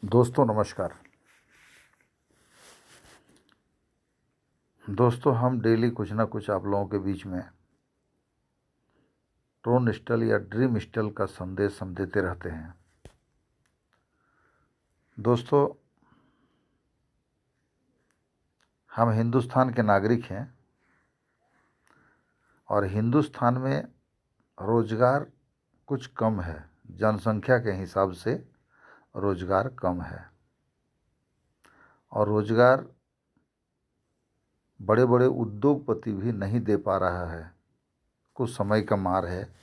दोस्तों नमस्कार। दोस्तों हम डेली कुछ ना कुछ आप लोगों के बीच में ट्रोन स्टल या ड्रीम स्टल का संदेश हम देते रहते हैं। दोस्तों हम हिंदुस्तान के नागरिक हैं और हिंदुस्तान में रोज़गार कुछ कम है, जनसंख्या के हिसाब से रोज़गार कम है और रोज़गार बड़े बड़े उद्योगपति भी नहीं दे पा रहा है। कुछ समय का मार है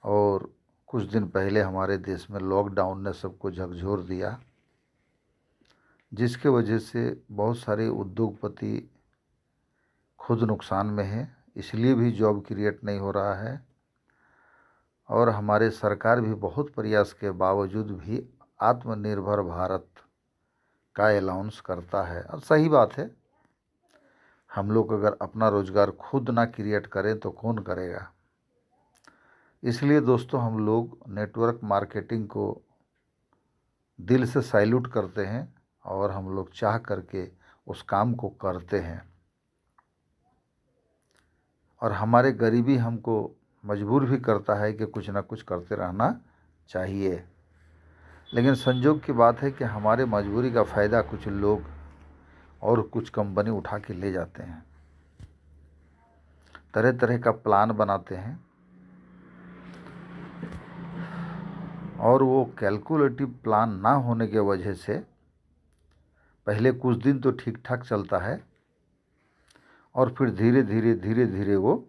और कुछ दिन पहले हमारे देश में लॉकडाउन ने सबको झकझोर दिया, जिसके वजह से बहुत सारे उद्योगपति खुद नुकसान में हैं, इसलिए भी जॉब क्रिएट नहीं हो रहा है। और हमारे सरकार भी बहुत प्रयास के बावजूद भी आत्मनिर्भर भारत का अनाउंस करता है और सही बात है। हम लोग अगर अपना रोज़गार खुद ना क्रिएट करें तो कौन करेगा। इसलिए दोस्तों हम लोग नेटवर्क मार्केटिंग को दिल से सैल्यूट करते हैं और हम लोग चाह करके उस काम को करते हैं और हमारे गरीबी हमको मजबूर भी करता है कि कुछ ना कुछ करते रहना चाहिए। लेकिन संजोग की बात है कि हमारे मजबूरी का फ़ायदा कुछ लोग और कुछ कंपनी उठा के ले जाते हैं, तरह तरह का प्लान बनाते हैं और वो कैलकुलेटिव प्लान ना होने के वजह से पहले कुछ दिन तो ठीक ठाक चलता है और फिर धीरे धीरे वो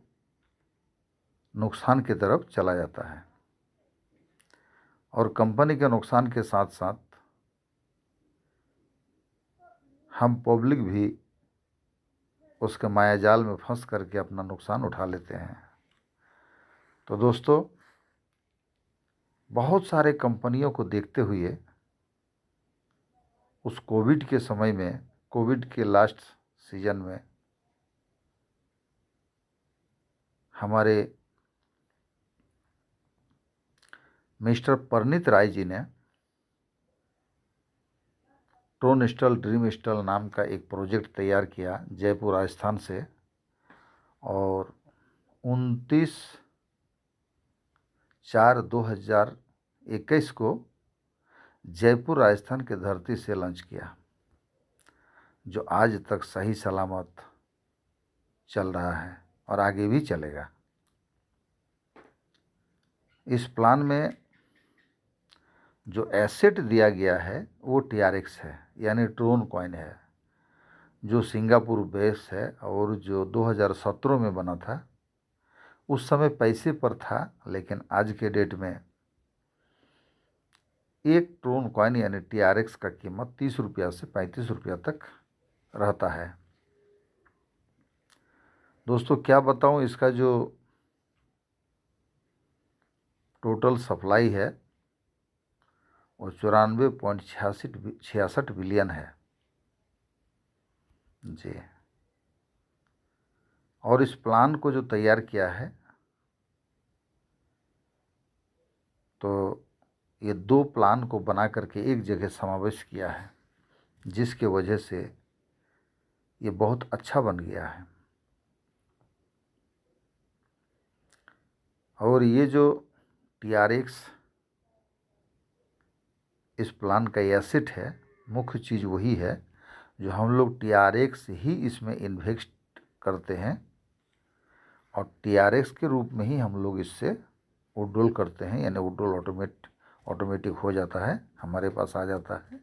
नुकसान की तरफ चला जाता है और कंपनी के नुकसान के साथ साथ हम पब्लिक भी उसके मायाजाल में फंस करके अपना नुकसान उठा लेते हैं। तो दोस्तों बहुत सारे कंपनियों को देखते हुए उस कोविड के समय में, कोविड के लास्ट सीजन में हमारे मिस्टर परनीत राय जी ने ट्रोन स्टल ड्रीम स्टल नाम का एक प्रोजेक्ट तैयार किया जयपुर राजस्थान से और 29/4/2021 को जयपुर राजस्थान के धरती से लॉन्च किया, जो आज तक सही सलामत चल रहा है और आगे भी चलेगा। इस प्लान में जो एसेट दिया गया है वो TRX है, यानी ट्रोन कॉइन है, जो सिंगापुर बेस है और जो 2017 में बना था। उस समय पैसे पर था, लेकिन आज के डेट में एक ट्रोन कॉइन यानी TRX का कीमत 30 रुपया से 35 रुपया तक रहता है। दोस्तों क्या बताऊं, इसका जो टोटल सप्लाई है वो 94.66 बिलियन है जी। और इस प्लान को जो तैयार किया है तो ये 2 प्लान को बना करके एक जगह समावेश किया है, जिसके वजह से ये बहुत अच्छा बन गया है। और ये जो TRX इस प्लान का एसेट है, मुख्य चीज़ वही है जो हम लोग TRX ही इसमें इन्वेस्ट करते हैं और TRX के रूप में ही हम लोग इससे विड्रॉल करते हैं, यानी विड्रॉल ऑटोमेटिक हो जाता है, हमारे पास आ जाता है,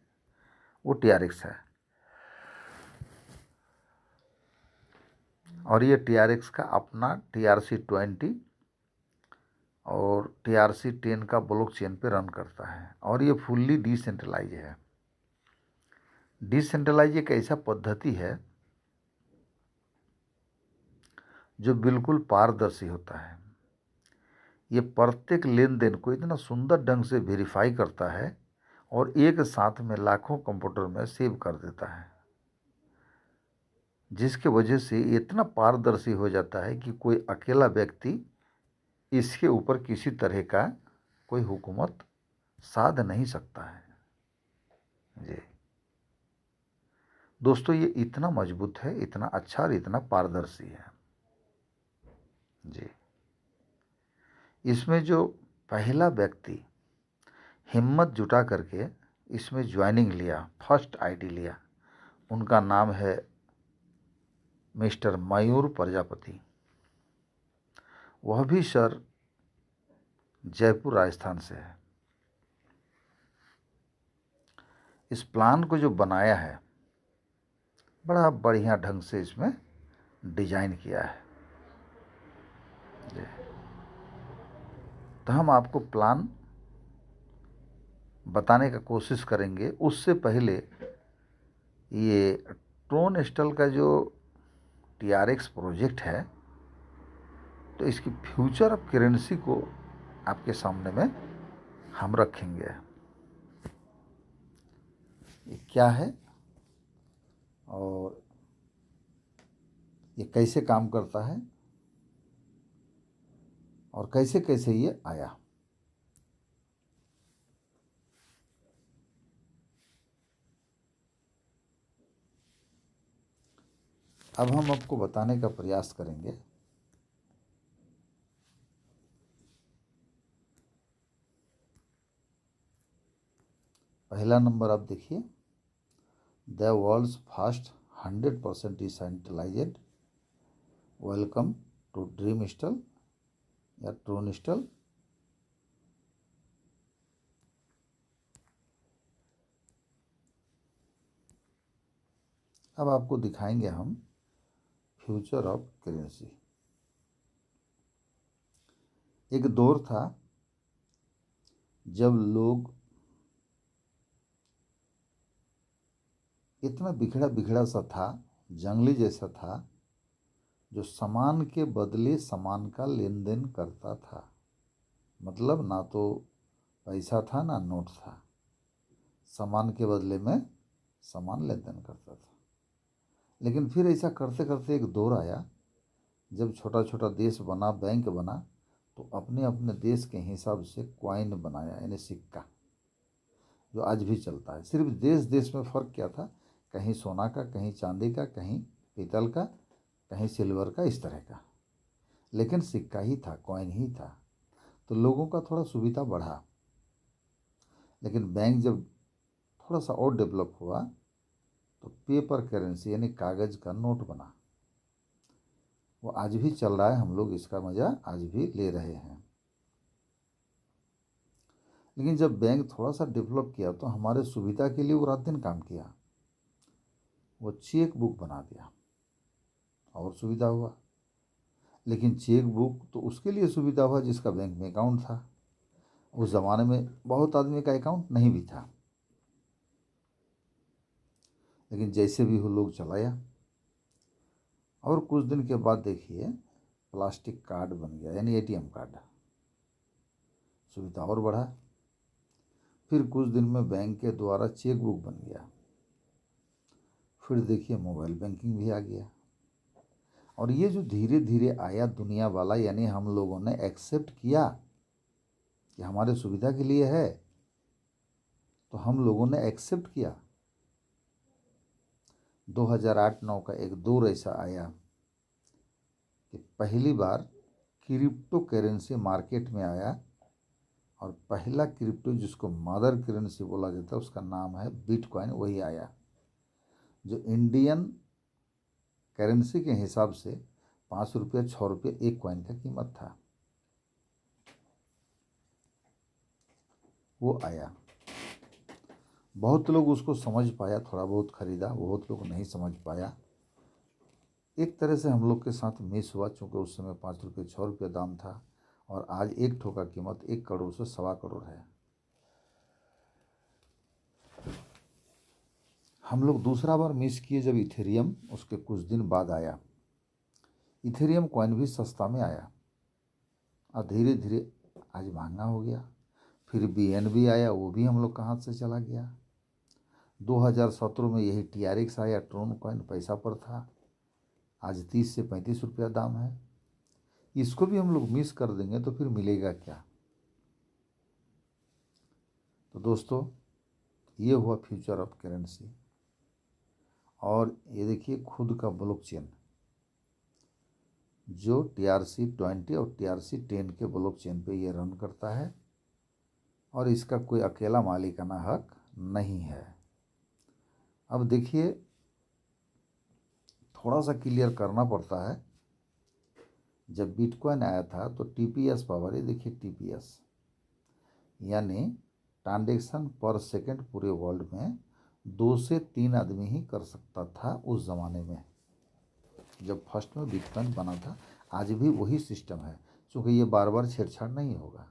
वो TRX है। और ये TRX का अपना TRC20 और TRC10 का ब्लॉकचेन पे रन करता है और ये फुल्ली डिसेंट्रलाइज है। डिसेंट्रलाइज एक ऐसा पद्धति है जो बिल्कुल पारदर्शी होता है। ये प्रत्येक लेन देन को इतना सुंदर ढंग से वेरीफाई करता है और एक साथ में लाखों कंप्यूटर में सेव कर देता है, जिसके वजह से इतना पारदर्शी हो जाता है कि कोई अकेला व्यक्ति इसके ऊपर किसी तरह का कोई हुकूमत साध नहीं सकता है। जी दोस्तों, ये इतना मजबूत है, इतना अच्छा और इतना पारदर्शी है। जी इसमें जो पहला व्यक्ति हिम्मत जुटा करके इसमें ज्वाइनिंग लिया, फर्स्ट आईडी लिया, उनका नाम है मिस्टर मयूर प्रजापति। वह भी सर जयपुर राजस्थान से है। इस प्लान को जो बनाया है बड़ा बढ़िया ढंग से इसमें डिजाइन किया है। तो हम आपको प्लान बताने का कोशिश करेंगे। उससे पहले ये ट्रोन स्टल का जो TRX प्रोजेक्ट है, तो इसकी फ्यूचर ऑफ करेंसी को आपके सामने में हम रखेंगे। ये क्या है और ये कैसे काम करता है और कैसे कैसे ये आया। अब हम आपको बताने का प्रयास करेंगे। पहला नंबर आप देखिए, the world's first 100% decentralised welcome to dream stall या ट्रोन स्टल। अब आपको दिखाएंगे हम फ्यूचर ऑफ करेंसी। एक दौर था जब लोग इतना बिखड़ा बिखड़ा सा था, जंगली जैसा था, जो सामान के बदले सामान का लेन देन करता था। मतलब ना तो पैसा था ना नोट था, सामान के बदले में सामान लेन देन करता था। लेकिन फिर ऐसा करते करते एक दौर आया जब छोटा छोटा देश बना, बैंक बना, तो अपने अपने देश के हिसाब से कॉइन बनाया, यानी सिक्का, जो आज भी चलता है। सिर्फ देश देश में फ़र्क क्या था, कहीं सोना का, कहीं चांदी का, कहीं पीतल का, कहीं सिल्वर का, इस तरह का, लेकिन सिक्का ही था, कॉइन ही था। तो लोगों का थोड़ा सुविधा बढ़ा। लेकिन बैंक जब थोड़ा सा और डेवलप हुआ तो पेपर करेंसी यानी कागज़ का नोट बना। वो आज भी चल रहा है, हम लोग इसका मज़ा आज भी ले रहे हैं। लेकिन जब बैंक थोड़ा सा डेवलप किया तो हमारे सुविधा के लिए वो रात दिन काम किया। वो चेक बुक बना दिया और सुविधा हुआ। लेकिन चेक बुक तो उसके लिए सुविधा हुआ जिसका बैंक में अकाउंट था। उस ज़माने में बहुत आदमी का अकाउंट नहीं भी था, लेकिन जैसे भी हो लोग चलाया। और कुछ दिन के बाद देखिए प्लास्टिक कार्ड बन गया, यानी ATM कार्ड, सुविधा और बढ़ा। फिर कुछ दिन में बैंक के द्वारा चेक बुक बन गया। फिर देखिए मोबाइल बैंकिंग भी आ गया। और ये जो धीरे धीरे आया दुनिया वाला, यानी हम लोगों ने एक्सेप्ट किया कि हमारे सुविधा के लिए है, तो हम लोगों ने एक्सेप्ट किया। 2008-9 का एक दौर ऐसा आया कि पहली बार क्रिप्टो करेंसी मार्केट में आया। और पहला क्रिप्टो जिसको मदर करेंसी बोला जाता है उसका नाम है बिटकॉइन, वही आया, जो इंडियन करेंसी के हिसाब से 5 रुपये 6 रुपये एक कॉइन का कीमत था। वो आया, बहुत लोग उसको समझ पाया, थोड़ा बहुत खरीदा, बहुत लोग नहीं समझ पाया। एक तरह से हम लोग के साथ मिस हुआ, चूँकि उस समय 5 रुपये 6 रुपये दाम था और आज एक ठो का कीमत 1 करोड़ से 1.25 करोड़ है। हम लोग दूसरा बार मिस किए जब इथेरियम उसके कुछ दिन बाद आया। इथेरियम कॉइन भी सस्ता में आया और धीरे धीरे आज महंगा हो गया। फिर BNB आया, वो भी हम लोग का हाथ से चला गया। 2017 में यही TRX आया, ट्रोन कॉइन पैसा पर था, आज 30 से 35 रुपया दाम है। इसको भी हम लोग मिस कर देंगे तो फिर मिलेगा क्या। तो दोस्तों, ये हुआ फ्यूचर ऑफ करेंसी। और ये देखिए खुद का ब्लॉकचेन जो TRC-20 और TRC-10 के ब्लॉकचेन पे ये रन करता है और इसका कोई अकेला मालिकाना हक नहीं है। अब देखिए, थोड़ा सा क्लियर करना पड़ता है। जब बिटकॉइन आया था तो TPS पावर, ये देखिए TPS यानी ट्रांजैक्शन पर सेकंड पूरे वर्ल्ड में 2 से 3 आदमी ही कर सकता था उस ज़माने में, जब फर्स्ट में बिटकॉइन बना था। आज भी वही सिस्टम है, क्योंकि ये बार बार छेड़छाड़ नहीं होगा।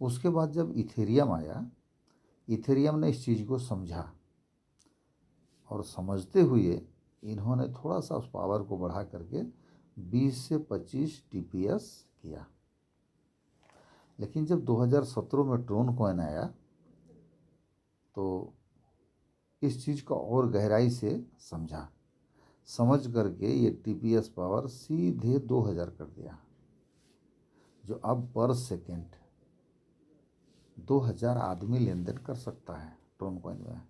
उसके बाद जब इथेरियम आया, इथेरियम ने इस चीज़ को समझा और समझते हुए इन्होंने थोड़ा सा उस पावर को बढ़ा करके 20 से 25 TPS किया। लेकिन जब 2017 में ट्रोन कॉइन आया तो इस चीज़ को और गहराई से समझ करके ये TPS पावर सीधे 2000 कर दिया, जो अब पर सेकेंड 2000 आदमी लेन देन कर सकता है ट्रोन कॉइन में।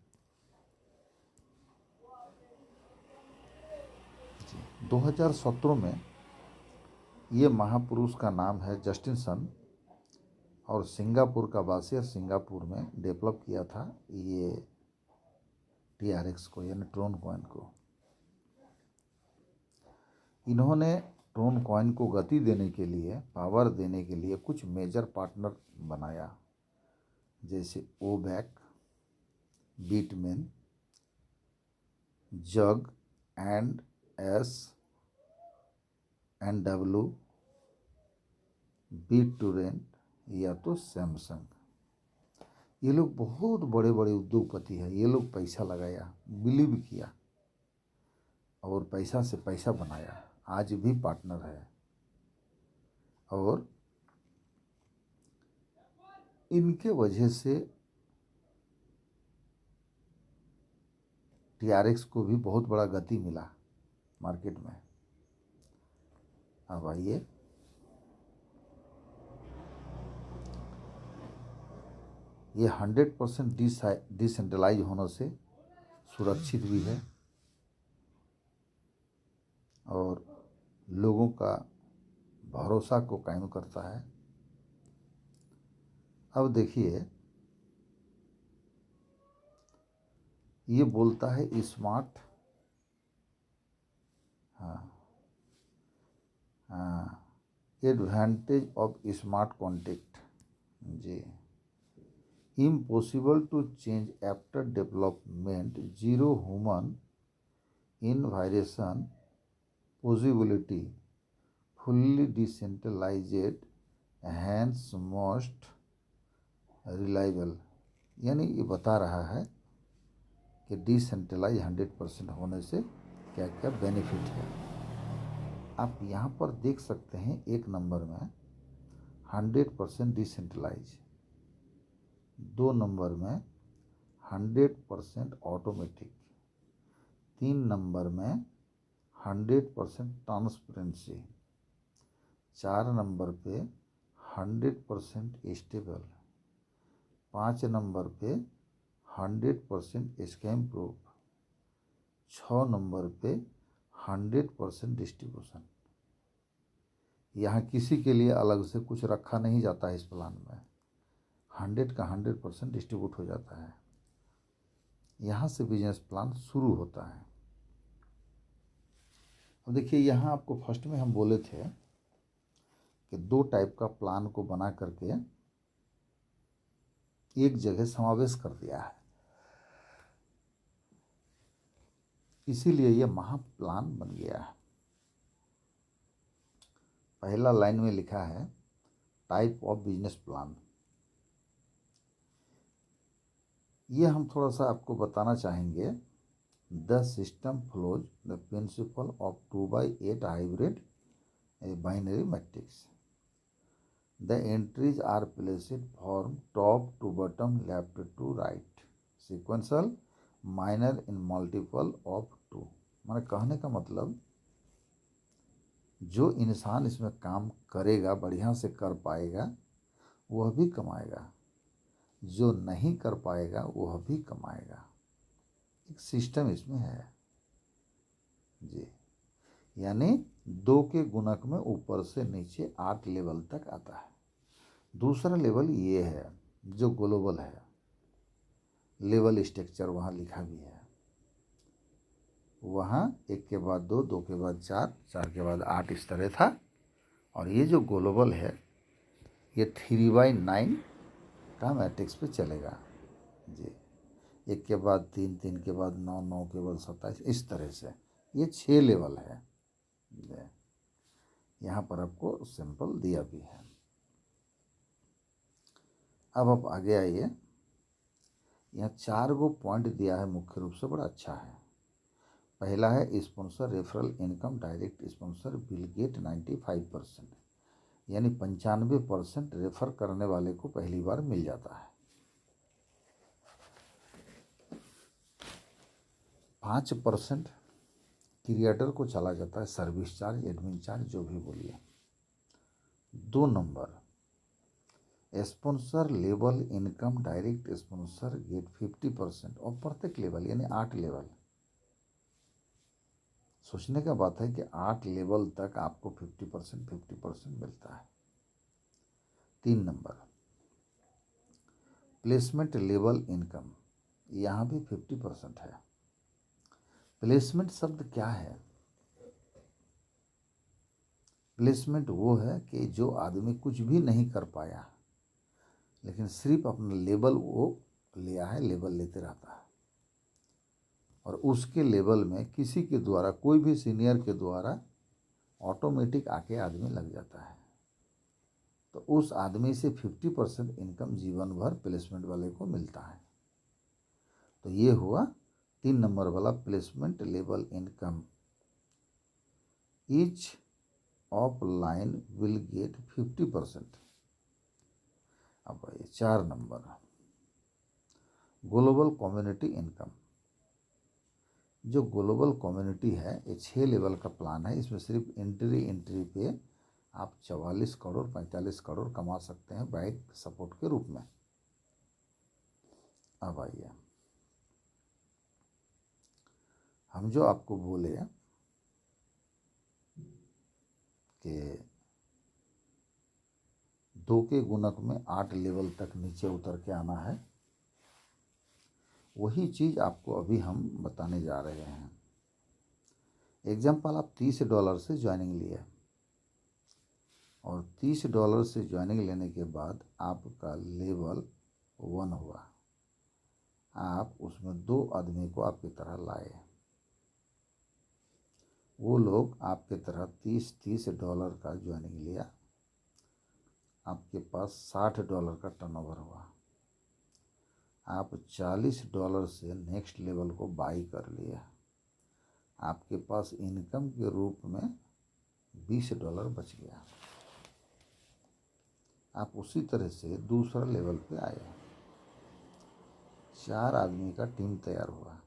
2017 में ये महापुरुष का नाम है जस्टिन सन और सिंगापुर का वासी, और सिंगापुर में डेवलप किया था ये TRX को, यानी ट्रोन कॉइन को। इन्होंने ट्रोन कॉइन को गति देने के लिए, पावर देने के लिए कुछ मेजर पार्टनर बनाया, जैसे ओबैक, बिटमेन, जग एंड SNW, बिटटोरेंट या तो सैमसंग। ये लोग बहुत बड़े बड़े उद्योगपति हैं। ये लोग पैसा लगाया, बिलीव किया और पैसा से पैसा बनाया, आज भी पार्टनर है। और इनके वजह से TRX को भी बहुत बड़ा गति मिला मार्केट में। अब आइए, ये 100% डिसेंट्रलाइज होने से सुरक्षित भी है और लोगों का भरोसा को कायम करता है। अब देखिए, ये बोलता है smart, advantage of smart contract जी, impossible to change after development, zero human intervention possibility, fully decentralised, hence most reliable. यानी ये बता रहा है कि डिसेंट्रलाइज 100% होने से क्या क्या बेनिफिट है। आप यहाँ पर देख सकते हैं, एक नंबर में 100% डिसेंट्रलाइज, 2 नंबर में 100% ऑटोमेटिक, 3 नंबर में 100% ट्रांसपेरेंसी, 4 नंबर पे 100% स्टेबल, 5 नंबर पे 100% स्कैम प्रूफ, 6 नंबर पे 100% डिस्ट्रीब्यूशन। यहाँ किसी के लिए अलग से कुछ रखा नहीं जाता है इस प्लान में, 100 का 100% डिस्ट्रीब्यूट हो जाता है। यहाँ से बिजनेस प्लान शुरू होता है। अब देखिए, यहाँ आपको फर्स्ट में हम बोले थे कि 2 टाइप का प्लान को बना करके एक जगह समावेश कर दिया है, इसीलिए यह महा प्लान बन गया है। पहला लाइन में लिखा है टाइप ऑफ बिजनेस प्लान। ये हम थोड़ा सा आपको बताना चाहेंगे। द system flows the principle of 2/8 hybrid binary matrix. The entries are placed from top to bottom, left to right, sequential, minor in multiple of 2। माने कहने का मतलब, जो इंसान इसमें काम करेगा, बढ़िया से कर पाएगा, वह भी कमाएगा। जो नहीं कर पाएगा वह भी कमाएगा। एक सिस्टम इसमें है जी। यानी 2 के गुणक में ऊपर से नीचे 8 लेवल तक आता है। दूसरा लेवल ये है जो ग्लोबल है, लेवल स्ट्रक्चर वहाँ लिखा भी है। वहाँ 1 के बाद 2, 2 के बाद 4, 4 के बाद 8 इस तरह था। और ये जो ग्लोबल है ये 3/9 का मैट्रिक्स पे चलेगा जी। 1 के बाद 3, 3 के बाद 9, 9 के बाद 27, इस तरह से ये 6 लेवल है। यहाँ पर आपको सिंपल दिया भी है। अब आप आगे आइए। यहाँ 4 गो पॉइंट दिया है मुख्य रूप से, बड़ा अच्छा है। पहला है sponsor referral income, direct sponsor will get 95%, यानी 95% रेफर करने वाले को पहली बार मिल जाता है। 5% क्रिएटर को चला जाता है, सर्विस चार्ज, एडमिन चार्ज, जो भी बोलिए। 2 number sponsor level income, direct sponsor get 50% और प्रत्येक लेवल यानी 8 लेवल। सोचने का बात है कि 8 लेवल तक आपको 50% मिलता है। 3 नंबर प्लेसमेंट लेवल इनकम, यहाँ भी 50% है। प्लेसमेंट शब्द क्या है? प्लेसमेंट वो है कि जो आदमी कुछ भी नहीं कर पाया लेकिन सिर्फ अपना लेवल वो लिया है, लेवल लेते रहता है और उसके लेवल में किसी के द्वारा, कोई भी सीनियर के द्वारा ऑटोमेटिक आके आदमी लग जाता है, तो उस आदमी से 50% इनकम जीवन भर प्लेसमेंट वाले को मिलता है। तो ये हुआ 3 नंबर वाला placement level income. Each of line will get 50%। अब ये 4 नंबर ग्लोबल कम्युनिटी इनकम। जो ग्लोबल कम्युनिटी है ये 6 लेवल का प्लान है। इसमें सिर्फ एंट्री पे आप 44 करोड़ 45 करोड़ कमा सकते हैं बैंक सपोर्ट के रूप में। अब आइए, हम जो आपको बोले कि 2 के गुणक में 8 लेवल तक नीचे उतर के आना है, वही चीज़ आपको अभी हम बताने जा रहे हैं। एग्जाम्पल, आप $30 से ज्वाइनिंग लिए और $30 से ज्वाइनिंग लेने के बाद आपका लेवल 1 हुआ। आप उसमें 2 आदमी को आपकी तरह लाए, वो लोग आपके तरह $30 का ज्वाइनिंग लिया, आपके पास $60 का टर्नओवर हुआ। आप $40 से नेक्स्ट लेवल को बाई कर लिए, आपके पास इनकम के रूप में $20 बच गया। आप उसी तरह से दूसरा लेवल पे आए, 4 आदमी का टीम तैयार हुआ,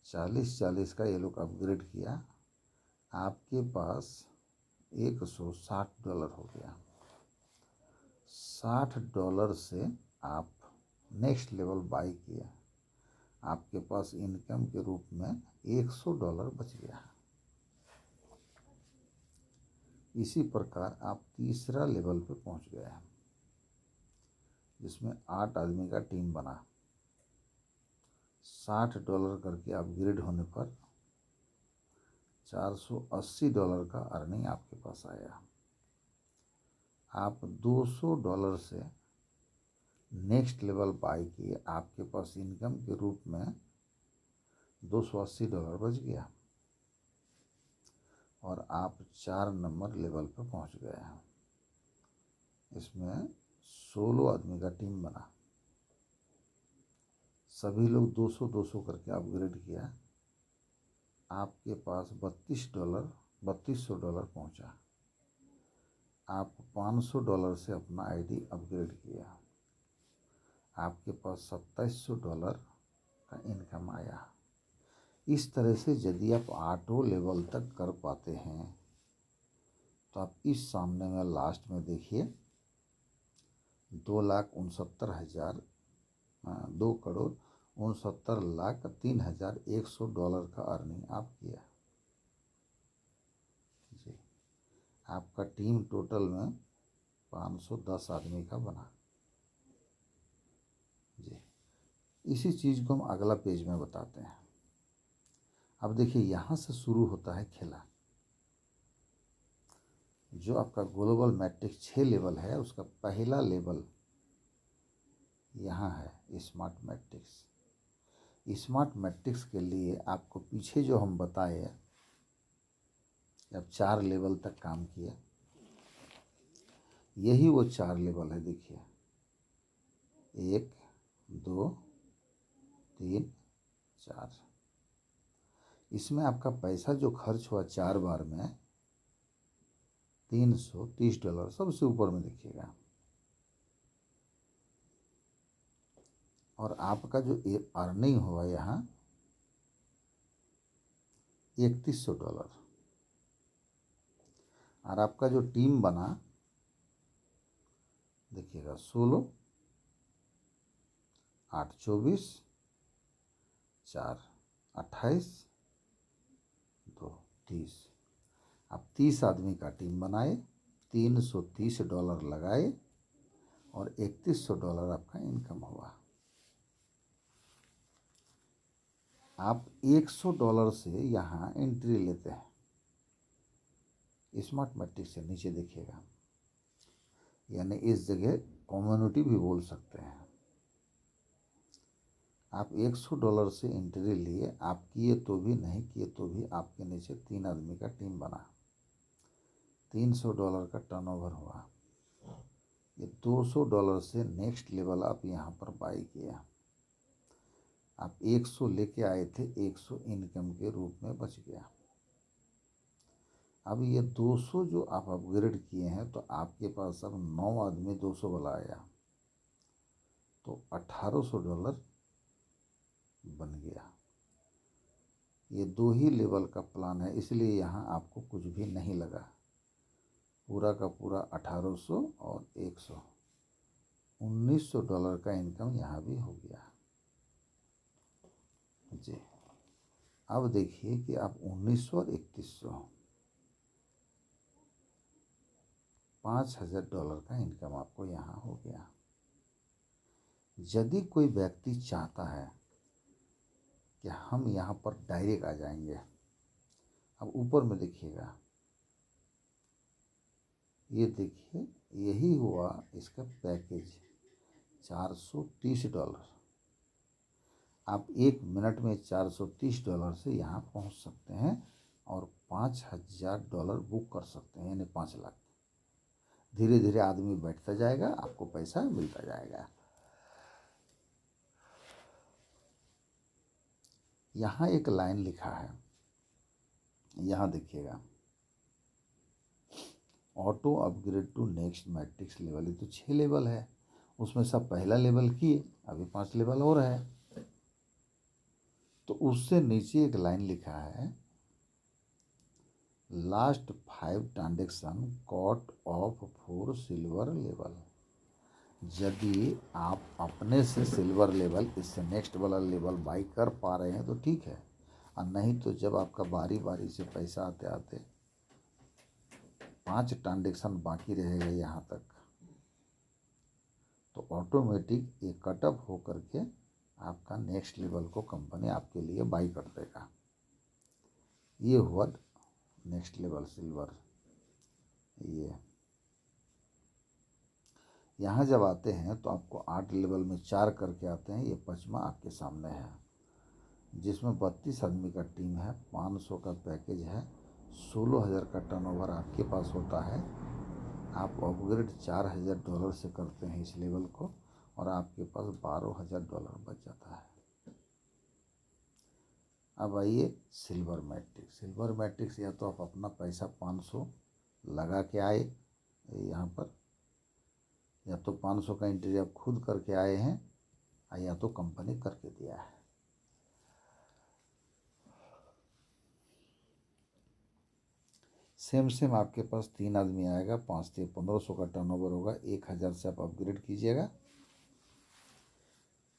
40-40 का ये लोग अपग्रेड किया, आपके पास $160 हो गया। $60 से आप नेक्स्ट लेवल बाई किया, आपके पास इनकम के रूप में $100 बच गया। इसी प्रकार आप तीसरा लेवल पे पहुंच गए जिसमें 8 आदमी का टीम बना। $60 करके अपग्रेड होने पर $480 का अर्निंग आपके पास आया। आप $200 से नेक्स्ट लेवल बाई किए, आपके पास इनकम के रूप में $280 बच गया और आप 4 नंबर लेवल पर पहुंच गए हैं। इसमें 16 आदमी का टीम बना, सभी लोग 200-200 करके अपग्रेड किया, आपके पास $3200 पहुंचा। आप $500 से अपना आईडी अपग्रेड किया, आपके पास $2700 का इनकम आया। इस तरह से यदि आप 8 लेवल तक कर पाते हैं तो आप इस सामने में लास्ट में देखिए 2,69,000 $2,69,03,100 का अर्निंग आप किया जी। आपका टीम टोटल में 510 आदमी का बना जी। इसी चीज़ को हम अगला पेज में बताते हैं। अब देखिए, यहाँ से शुरू होता है खेला। जो आपका ग्लोबल मैट्रिक्स 6 लेवल है, उसका पहला लेवल यहाँ है स्मार्ट मैट्रिक्स। स्मार्ट मैट्रिक्स के लिए आपको पीछे जो हम बताए, अब 4 लेवल तक काम किया, यही वो 4 लेवल है। देखिए, 1 2 3 4। इसमें आपका पैसा जो खर्च हुआ 4 बार में $330 सबसे ऊपर में देखिएगा। और आपका जो अर्निंग हुआ यहाँ $3,100। और आपका जो टीम बना देखिएगा 16 8 24 4 28 2 30। आप 30 आदमी का टीम बनाए, $330 लगाए और $3,100 आपका इनकम हुआ। आप $100 से यहाँ एंट्री लेते हैं स्मार्ट मैट्रिक्स से, नीचे देखिएगा, यानी इस जगह कम्युनिटी भी बोल सकते हैं। आप $100 से एंट्री लिए, आप किए तो भी नहीं किए तो भी आपके नीचे 3 आदमी का टीम बना, $300 का टर्नओवर हुआ। ये $200 से नेक्स्ट लेवल आप यहाँ पर बाई किया। आप 100 लेके आए थे, 100 इनकम के रूप में बच गया। अब ये 200 जो आप अपग्रेड किए हैं, तो आपके पास अब 9 आदमी 200 वाला आया, तो $1,800 बन गया। ये 2 ही लेवल का प्लान है, इसलिए यहाँ आपको कुछ भी नहीं लगा। पूरा का पूरा 1800 और 100 $1,900 का इनकम यहाँ भी हो गया जी। अब देखिए कि आप 1900 और 3100 $5,000 का इनकम आपको यहाँ हो गया। यदि कोई व्यक्ति चाहता है कि हम यहाँ पर डायरेक्ट आ जाएंगे, अब ऊपर में देखिएगा, ये देखिए, यही हुआ इसका पैकेज $430। आप 1 मिनट में $430 से यहाँ पहुँच सकते हैं और $5,000 बुक कर सकते हैं, यानी 5 लाख। धीरे धीरे आदमी बैठता जाएगा, आपको पैसा मिलता जाएगा। यहाँ एक लाइन लिखा है, यहाँ देखिएगा, auto upgrade to next matrix level. ये तो 6 लेवल है, उसमें सब पहला लेवल किए, अभी 5 लेवल और है। तो उससे नीचे एक लाइन लिखा है, last 5 transaction cut off for silver level. यदि आप अपने से सिल्वर लेवल, इससे नेक्स्ट वाला लेवल बाई कर पा रहे हैं तो ठीक है, और नहीं तो जब आपका बारी बारी से पैसा आते आते 5 ट्रांजेक्शन बाकी रहेगा यहाँ तक, तो ऑटोमेटिक ये कटअप हो करके आपका नेक्स्ट लेवल को कंपनी आपके लिए बाई कर देगा। ये हुआ नेक्स्ट लेवल सिल्वर। ये यहाँ जब आते हैं तो आपको 8 लेवल में 4 करके आते हैं। ये 5वां आपके सामने है, जिसमें 32 आदमी का टीम है, 500 का पैकेज है, 16,000 का टर्नओवर आपके पास होता है। आप अपग्रेड $4,000 से करते हैं इस लेवल को, और आपके पास $12,000 बच जाता है। अब आइए सिल्वर मैट्रिक्स। सिल्वर मैट्रिक्स या तो आप अपना पैसा 500 लगा के आए यहाँ पर, या तो 500 का एंट्री आप खुद करके आए हैं, या तो कंपनी करके दिया है। सेम आपके पास 3 आदमी आएगा, 5 से 1500 का टर्नओवर होगा, 1000 से आप अपग्रेड कीजिएगा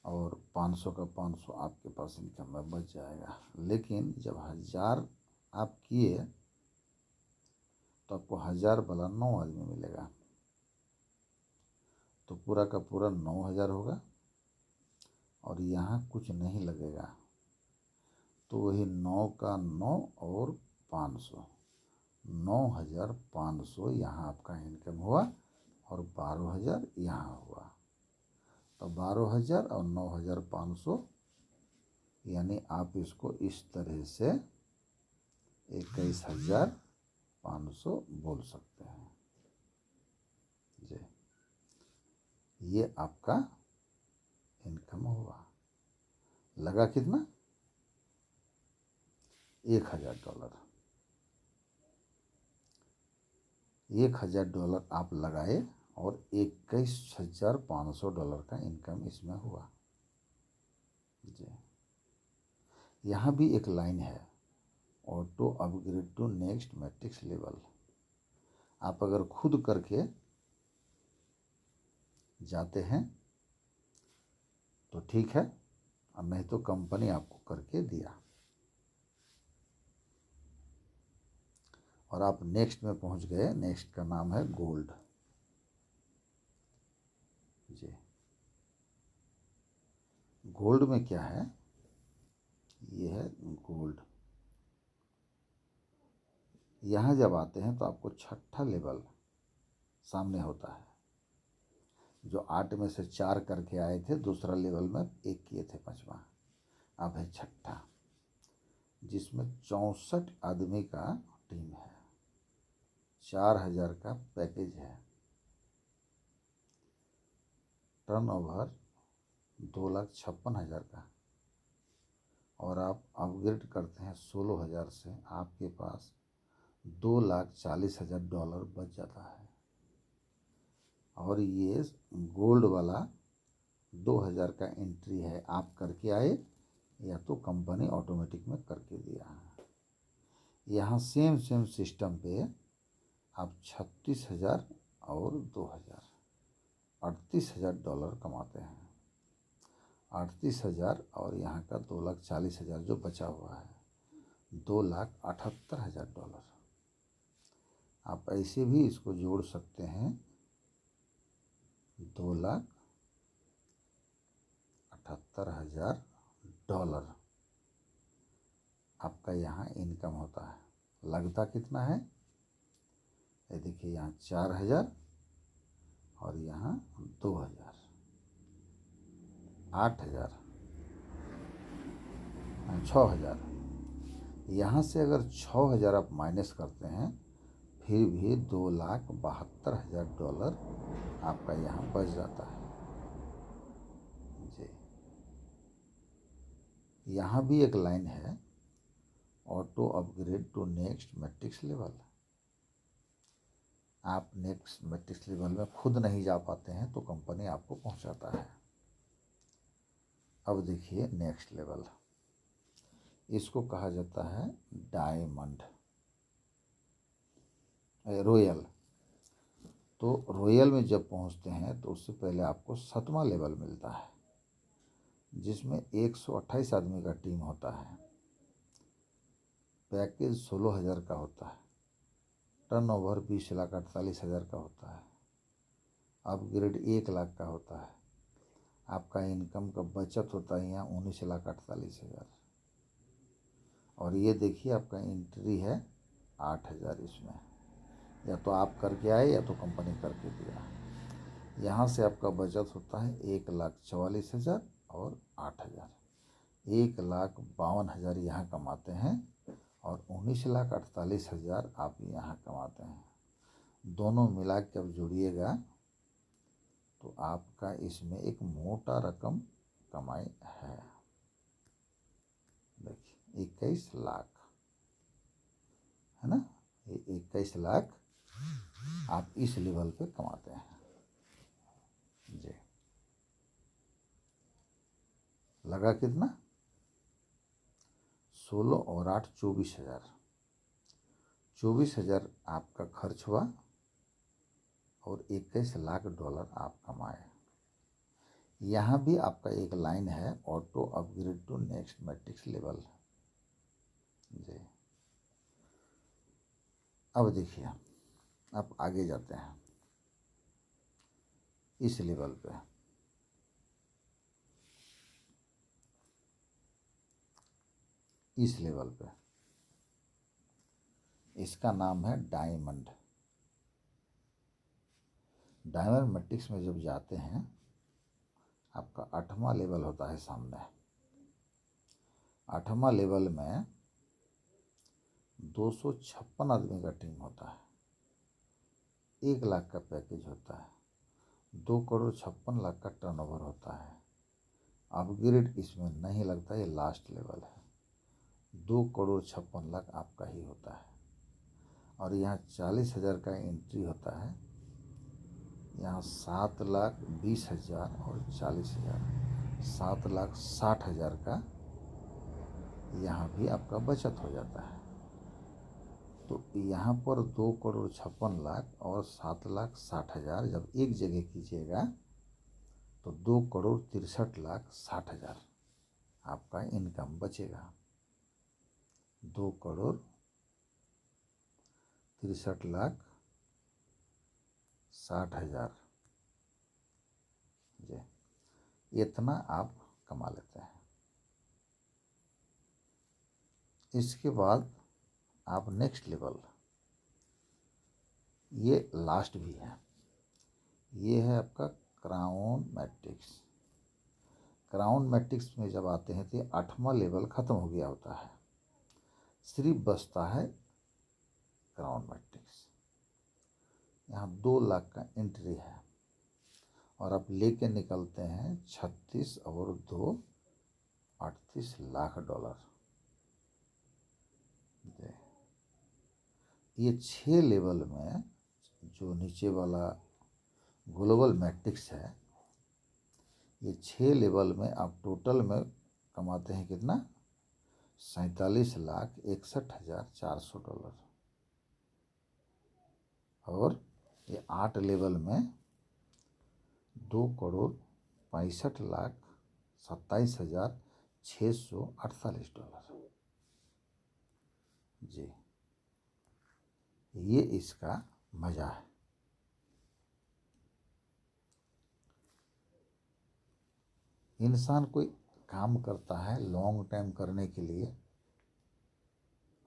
और 500 का 500 आपके पास इनकम में बच जाएगा। लेकिन जब 1000 आप किए तो आपको 1000 वाला 9 आदमी मिलेगा, तो पूरा का पूरा 9000 होगा और यहाँ कुछ नहीं लगेगा, तो वही 9 का 9 और 500, 9500 यहाँ आपका इनकम हुआ और 12000 यहाँ हुआ, तो 12000 और 9500, यानी आप इसको इस तरह से 21500 बोल सकते हैं जी। ये आपका इनकम हुआ, लगा कितना? $1000। $1000 आप लगाए और $21500 का इनकम इसमें हुआ जी। यहाँ भी एक लाइन है, auto upgrade to next matrix level. आप अगर खुद करके जाते हैं तो ठीक है, और नहीं तो कंपनी आपको करके दिया और आप नेक्स्ट में पहुंच गए। नेक्स्ट का नाम है गोल्ड जी। गोल्ड में क्या है? ये है गोल्ड। यहाँ जब आते हैं तो आपको छठा लेवल सामने होता है। जो 8 में से 4 करके आए थे, दूसरा लेवल में 1 किए थे, 5वां, अब है छठा, जिसमें 64 आदमी का टीम है, 4000 का पैकेज है, टर्नओवर 2,56,000 का, और आप अपग्रेड करते हैं 16,000 से, आपके पास $2,40,000 बच जाता है। और ये गोल्ड वाला 2000 का एंट्री है, आप करके आए या तो कंपनी ऑटोमेटिक में करके दिया है। यहाँ सेम सिस्टम पे आप 36,000 और 2000, $38,000 कमाते हैं। 38,000 और यहाँ का 2,40,000 जो बचा हुआ है, $2,78,000। आप ऐसे भी इसको जोड़ सकते हैं, $2,78,000 आपका यहाँ इनकम होता है। लगता कितना है? ये देखिए, यहाँ 4000 और यहाँ 2000, 8000, 6000। यहाँ से अगर 6000 आप माइनस करते हैं, फिर भी $2,72,000 आपका यहाँ बच जाता है जी। यहाँ भी एक लाइन है, auto upgrade to next matrix level. आप नेक्स्ट मैट्रिक्स लेवल में खुद नहीं जा पाते हैं तो कंपनी आपको पहुंचाता है। अब देखिए नेक्स्ट लेवल, इसको कहा जाता है डायमंड, रॉयल। तो रॉयल में जब पहुंचते हैं तो उससे पहले आपको 7वां लेवल मिलता है, जिसमें 128 आदमी का टीम होता है, पैकेज 16,000 का होता है, टर्नओवर 20,48,000 का होता है, अपग्रेड 1 लाख का होता है, आपका इनकम का बचत होता है यहाँ 19,48,000। और ये देखिए आपका एंट्री है 8,000 इसमें, या तो आप करके आए या तो कंपनी करके दिया। यहाँ से आपका बचत होता है 1,44,000 और 8,000, 1,52,000 यहाँ कमाते हैं और 19,48,000 आप यहाँ कमाते हैं। दोनों मिला के अब जोड़िएगा तो आपका इसमें एक मोटा रकम कमाई है। देखिए 21 लाख है ना, ये 21 लाख आप इस लेवल पे कमाते हैं जी। लगा कितना? 16 और 8 24,000, 24,000 आपका खर्च हुआ और $21 लाख आप कमाए। यहाँ भी आपका एक लाइन है, auto upgrade to next matrix level. जी, अब देखिए, आप आगे जाते हैं इस लेवल पे। इस लेवल पे इसका नाम है डायमंड। डायमंड मैट्रिक्स में जब जाते हैं, आपका 8वां लेवल होता है सामने। 8वां लेवल में 256 आदमी का टीम होता है। 1 लाख का पैकेज होता है। 2,56,00,000 का टर्नओवर होता है। अपग्रेड इसमें नहीं लगता, ये लास्ट लेवल है। 2,56,00,000 आपका ही होता है। और यहाँ 40,000 का एंट्री होता है। यहाँ 7,20,000 और 40,000, 7,60,000 का यहाँ भी आपका बचत हो जाता है। तो यहाँ पर 2,56,00,000 और 7,60,000 जब एक जगह कीजिएगा तो 2,63,60,000 आपका इनकम बचेगा। 2,63,60,000 जी, इतना आप कमा लेते हैं। इसके बाद आप नेक्स्ट लेवल, ये लास्ट भी है, ये है आपका क्राउन मैट्रिक्स। क्राउन मैट्रिक्स में जब आते हैं तो 8वां लेवल ख़त्म हो गया होता है, सिर्फ बचता है क्राउन मैट्रिक्स। यहाँ 2 लाख का एंट्री है और आप लेके निकलते हैं 36 और 2 $38 लाख। ये 6 लेवल में जो नीचे वाला ग्लोबल मैट्रिक्स है, ये 6 लेवल में आप टोटल में कमाते हैं कितना? $47,61,400। और ये 8 लेवल में $2,65,27,648 जी, ये इसका मज़ा है। इंसान कोई काम करता है लॉन्ग टाइम करने के लिए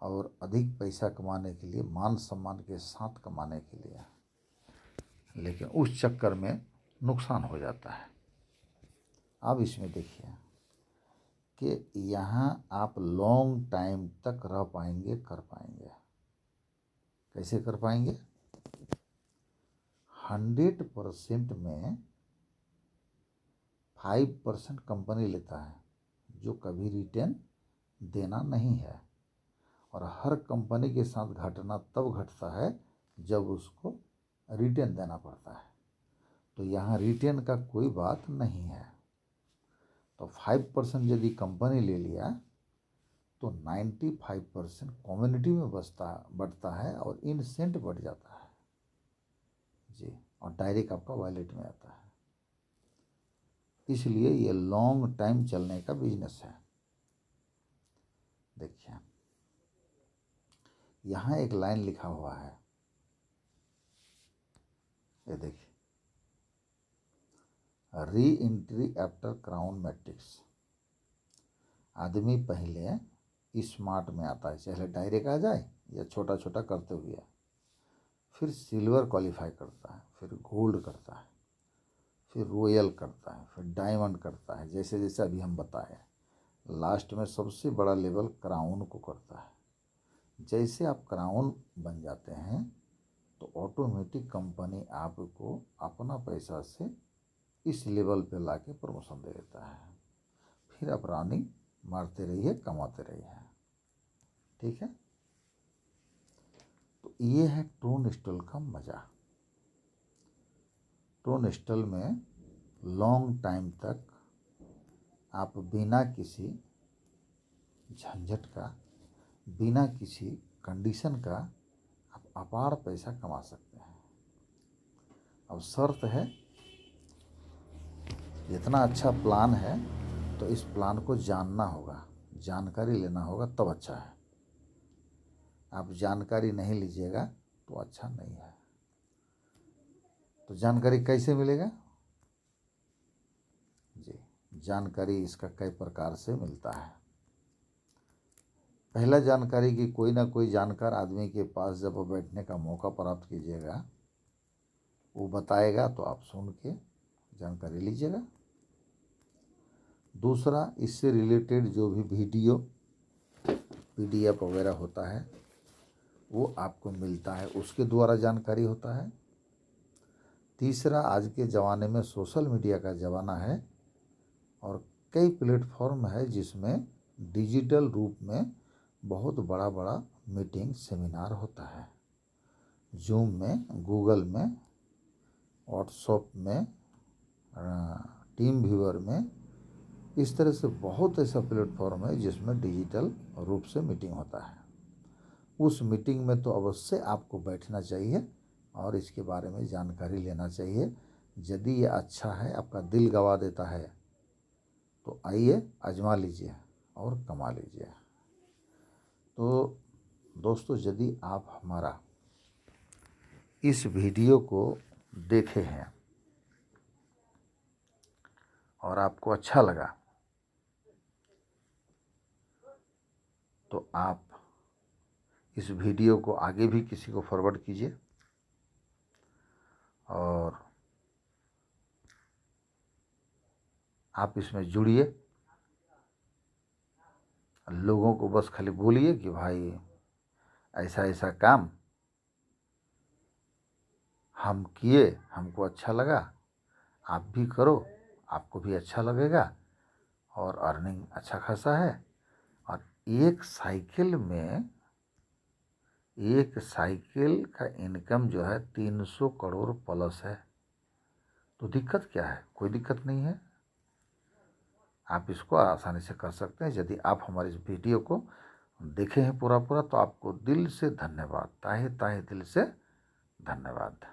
और अधिक पैसा कमाने के लिए, मान सम्मान के साथ कमाने के लिए, लेकिन उस चक्कर में नुकसान हो जाता है। अब इसमें देखिए कि यहाँ आप लॉन्ग टाइम तक रह पाएंगे, कर पाएंगे। कैसे कर पाएंगे? 100% में 5% कंपनी लेता है, जो कभी रिटर्न देना नहीं है। और हर कंपनी के साथ घटना तब घटता है जब उसको रिटर्न देना पड़ता है। तो यहाँ रिटर्न का कोई बात नहीं है। तो 5% यदि कंपनी ले लिया तो 95% कम्युनिटी में बढ़ता है और इनसेंट बढ़ जाता है जी, और डायरेक्ट आपका वॉलेट में आता है। इसलिए ये लॉन्ग टाइम चलने का बिजनेस है। देखिए, यहाँ एक लाइन लिखा हुआ है, ये देखिए, re entry after crown matrix. आदमी पहले स्मार्ट में आता है, चाहे डायरेक्ट आ जाए या छोटा छोटा करते हुए, फिर सिल्वर क्वालिफाई करता है, फिर गोल्ड करता है, फिर रॉयल करता है, फिर डायमंड करता है, जैसे जैसे अभी हम बताए। लास्ट में सबसे बड़ा लेवल क्राउन को करता है। जैसे आप क्राउन बन जाते हैं तो ऑटोमेटिक कंपनी आपको अपना पैसा से इस लेवल पे लाके प्रमोशन दे देता है। फिर आप रनिंग मारते रहिए, कमाते रहिए। ठीक है, तो ये है टोन स्टॉल का मज़ा। टोन स्टॉल में लॉन्ग टाइम तक आप बिना किसी झंझट का, बिना किसी कंडीशन का अपार पैसा कमा सकते हैं। अब शर्त है, जितना अच्छा प्लान है तो इस प्लान को जानना होगा, जानकारी लेना होगा, तब अच्छा है। आप जानकारी नहीं लीजिएगा तो अच्छा नहीं है। तो जानकारी कैसे मिलेगा जी? जानकारी इसका कई प्रकार से मिलता है। पहला जानकारी कि कोई ना कोई जानकार आदमी के पास जब बैठने का मौका प्राप्त कीजिएगा, वो बताएगा तो आप सुन के जानकारी लीजिएगा। दूसरा, इससे रिलेटेड जो भी वीडियो PDF वगैरह होता है वो आपको मिलता है, उसके द्वारा जानकारी होता है। तीसरा, आज के ज़माने में सोशल मीडिया का ज़माना है और कई प्लेटफॉर्म है जिसमें डिजिटल रूप में बहुत बड़ा बड़ा मीटिंग सेमिनार होता है। जूम में, गूगल में, व्हाट्सएप में, टीम व्यूअर में, इस तरह से बहुत ऐसा प्लेटफॉर्म है जिसमें डिजिटल रूप से मीटिंग होता है। उस मीटिंग में तो अवश्य आपको बैठना चाहिए और इसके बारे में जानकारी लेना चाहिए। यदि ये अच्छा है, आपका दिल गवा देता है, तो आइए आजमा लीजिए और कमा लीजिए। तो दोस्तों, यदि आप हमारा इस वीडियो को देखे हैं और आपको अच्छा लगा तो आप इस वीडियो को आगे भी किसी को फॉरवर्ड कीजिए और आप इसमें जुड़िए। लोगों को बस खाली बोलिए कि भाई ऐसा ऐसा काम हम किए, हमको अच्छा लगा, आप भी करो, आपको भी अच्छा लगेगा और अर्निंग अच्छा खासा है। और एक साइकिल का इनकम जो है 300 करोड़ प्लस है। तो दिक्कत क्या है? कोई दिक्कत नहीं है, आप इसको आसानी से कर सकते हैं। यदि आप हमारे इस वीडियो को देखे हैं पूरा पूरा तो आपको दिल से धन्यवाद, ताहे ताहे दिल से धन्यवाद।